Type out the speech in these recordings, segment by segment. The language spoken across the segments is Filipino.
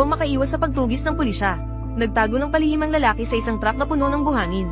upang makaiwas sa pagtugis ng pulisya. Nagtago ng palihim ang lalaki sa isang truck na puno ng buhangin.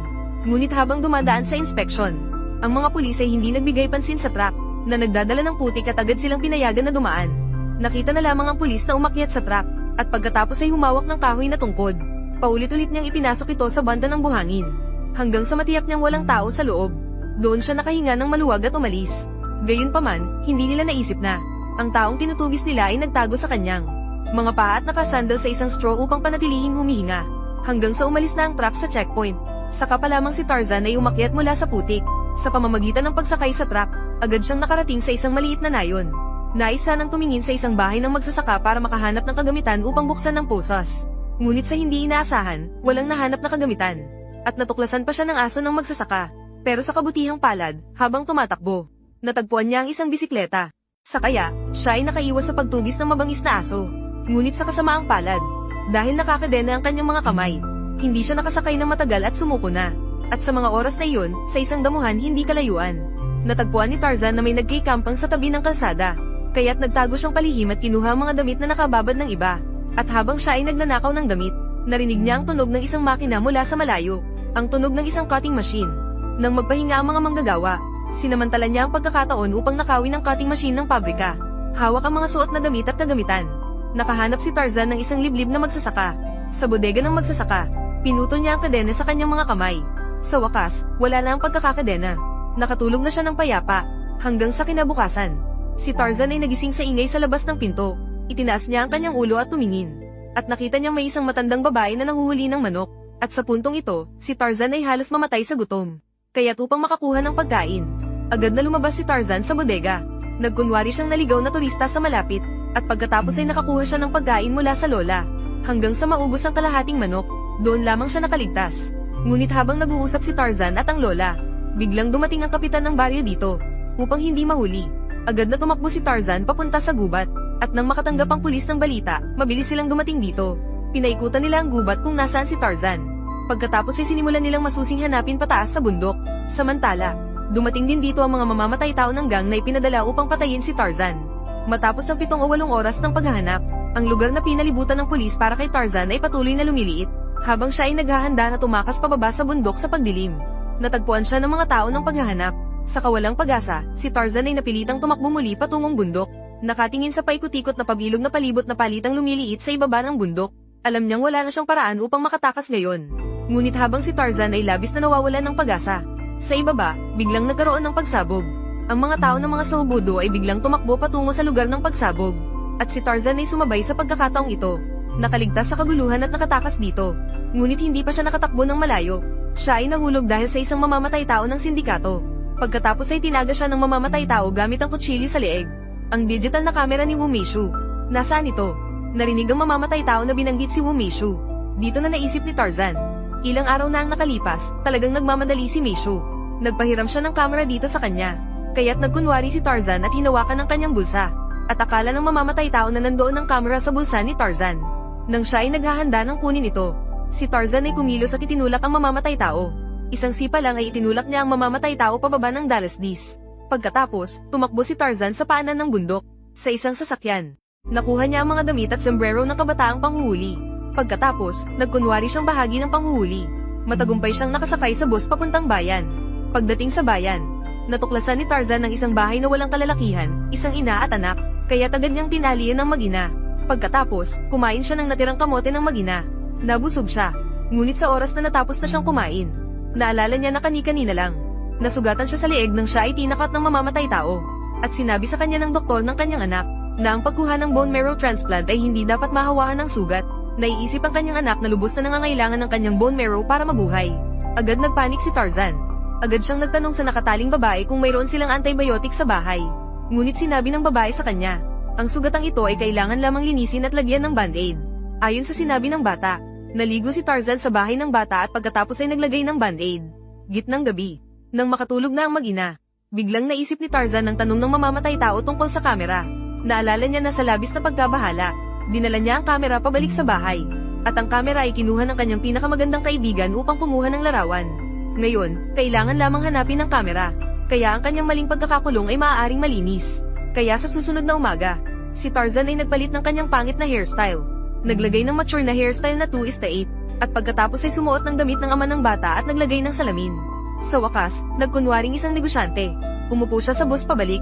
Ngunit habang dumadaan sa inspeksyon, ang mga pulis ay hindi nagbigay pansin sa truck na nagdadala ng putik at agad silang pinayagan na dumaan. Nakita na lamang ang pulis na umakyat sa truck at pagkatapos ay humawak ng kahoy na tungkod. Paulit-ulit niyang ipinasok ito sa banda ng buhangin hanggang sa matiyak niyang walang tao sa loob. Doon siya nakahinga ng maluwag at umalis. Gayunpaman, hindi nila naisip na ang taong tinutugis nila ay nagtago sa kanyang mga paa at nakasandal sa isang straw upang panatilihing humihinga hanggang sa umalis na ang truck sa checkpoint. Saka pa lamang si Tarzan ay umakyat mula sa putik. Sa pamamagitan ng pagsakay sa truck, agad siyang nakarating sa isang maliit na nayon. Nais sanang tumingin sa isang bahay ng magsasaka para makahanap ng kagamitan upang buksan ng posas. Ngunit sa hindi inaasahan, walang nahanap na kagamitan. At natuklasan pa siya ng aso ng magsasaka. Pero sa kabutihang palad, habang tumatakbo, natagpuan niya ang isang bisikleta. Sa kaya, siya ay nakaiwas sa pagtugis ng mabangis na aso. Ngunit sa kasamaang palad, dahil nakakadena ang kanyang mga kamay, hindi siya nakasakay ng matagal at sumuko na. At sa mga oras na iyon, sa isang damuhan hindi kalayuan, natagpuan ni Tarzan na may nagkikampang sa tabi ng kalsada. Kaya't nagtago siyang palihim at kinuha ang mga damit na nakababad ng iba. At habang siya ay nagnanakaw ng damit, narinig niya ang tunog ng isang makina mula sa malayo, ang tunog ng isang cutting machine. Nang magpahinga ang mga manggagawa, sinamantala niya ang pagkakataon upang nakawin ang cutting machine ng pabrika. Hawak ang mga suot na damit at kagamitan. Nakahanap si Tarzan ng isang liblib na magsasaka. Sa bodega ng magsasaka, pinutol niya ang kadena sa kanyang mga kamay. Sa wakas, wala na ang pagkakakadena. Nakatulog na siya ng payapa, hanggang sa kinabukasan. Si Tarzan ay nagising sa ingay sa labas ng pinto. Itinaas niya ang kanyang ulo at tumingin. At nakita niyang may isang matandang babae na nanguhuli ng manok. At sa puntong ito, si Tarzan ay halos mamatay sa gutom. Kaya't upang makakuha ng pagkain, agad na lumabas si Tarzan sa bodega. Nagkunwari siyang naligaw na turista sa malapit. At pagkatapos ay nakakuha siya ng pagkain mula sa lola. Hanggang sa maubos ang kalahating manok, doon lamang siya nakaligtas. Ngunit habang nag-uusap si Tarzan at ang lola, biglang dumating ang kapitan ng baryo dito. Upang hindi mahuli, agad na tumakbo si Tarzan papunta sa gubat. At nang makatanggap ang pulis ng balita, mabilis silang dumating dito. Pinaikutan nila ang gubat kung nasaan si Tarzan. Pagkatapos ay sinimulan nilang masusing hanapin pataas sa bundok. Samantala, dumating din dito ang mga mamamatay tao ng gang na ipinadala upang patayin si Tarzan. Matapos ang 7 o 8 oras ng paghahanap, ang lugar na pinalibutan ng pulis para kay Tarzan ay patuloy na lumiliit, habang siya ay naghahanda na tumakas pababa sa bundok sa pagdilim. Natagpuan siya ng mga tao ng paghahanap. Sa kawalang pag-asa, si Tarzan ay napilitang tumakbo muli patungong bundok. Nakatingin sa paikot-ikot na pabilog na palibot na palitang lumiliit sa ibaba ng bundok. Alam niyang wala na siyang paraan upang makatakas ngayon. Ngunit habang si Tarzan ay labis na nawawalan ng pag-asa, sa ibaba, biglang nagkaroon ng pagsabog. Ang mga tao ng mga Sobudo ay biglang tumakbo patungo sa lugar ng pagsabog. At si Tarzan ay sumabay sa pagkakataong ito. Nakaligtas sa kaguluhan at nakatakas dito. Ngunit hindi pa siya nakatakbo ng malayo. Siya ay nahulog dahil sa isang mamamatay tao ng sindikato. Pagkatapos ay tinaga siya ng mamamatay tao gamit ang kutsilyo sa leeg. Ang digital na camera ni Wu Meishu. Nasaan ito? Narinig ang mamamatay tao na binanggit si Wu Meishu. Dito na naisip ni Tarzan. Ilang araw na ang nakalipas, talagang nagmamadali si Meishu. Nagpahiram siya ng camera dito sa kanya. Kaya't nagkunwari si Tarzan at hinawakan ang kanyang bulsa. At akala ng mamamatay tao na nandoon ang camera sa bulsa ni Tarzan. Nang siya ay naghahanda ng kunin ito, si Tarzan ay kumilos at itinulak ang mamamatay tao. Isang sipa lang ay itinulak niya ang mamamatay tao pababa ng Dallasdis. Pagkatapos, tumakbo si Tarzan sa paanan ng bundok, sa isang sasakyan. Nakuha niya ang mga damit at sombrero ng kabataang panghuhuli. Pagkatapos, nagkunwari siyang bahagi ng panghuhuli. Matagumpay siyang nakasakay sa bus papuntang bayan. Pagdating sa bayan, natuklasan ni Tarzan ng isang bahay na walang kalalakihan, isang ina at anak, kaya agad niyang tinalian ng mag-ina. Pagkatapos, kumain siya ng natirang kamote ng mag-ina. Nabusog siya. Ngunit sa oras na natapos na siyang kumain, naalala niya na kani-kanina lang. Nasugatan siya sa leeg nang siya ay tinakat ng mamamatay tao. At sinabi sa kanya ng doktor ng kanyang anak, na ang pagkuha ng bone marrow transplant ay hindi dapat mahawakan ng sugat. Naiisip ang kanyang anak na lubos na nangangailangan ng kanyang bone marrow para mabuhay. Agad nagpanik si Tarzan. Agad siyang nagtanong sa nakataling babae kung mayroon silang antibiotic sa bahay. Ngunit sinabi ng babae sa kanya, ang sugatang ito ay kailangan lamang linisin at lagyan ng band-aid. Ayon sa sinabi ng bata, naligo si Tarzan sa bahay ng bata at pagkatapos ay naglagay ng band-aid. Gitnang gabi, nang makatulog na ang mag-ina, biglang naisip ni Tarzan ang tanong ng mamamatay tao tungkol sa kamera. Naalala niya na sa labis na pagkabahala, dinala niya ang kamera pabalik sa bahay. At ang kamera ay kinuha ng kanyang pinakamagandang kaibigan upang kumuha ng larawan. Ngayon, kailangan lamang hanapin ang kamera, kaya ang kanyang maling pagkakakulong ay maaaring malinis. Kaya sa susunod na umaga, si Tarzan ay nagpalit ng kanyang pangit na hairstyle. Naglagay ng mature na hairstyle na 2:8, at pagkatapos ay sumuot ng damit ng ama ng bata at naglagay ng salamin. Sa wakas, nagkunwaring isang negosyante. Umupo siya sa bus pabalik,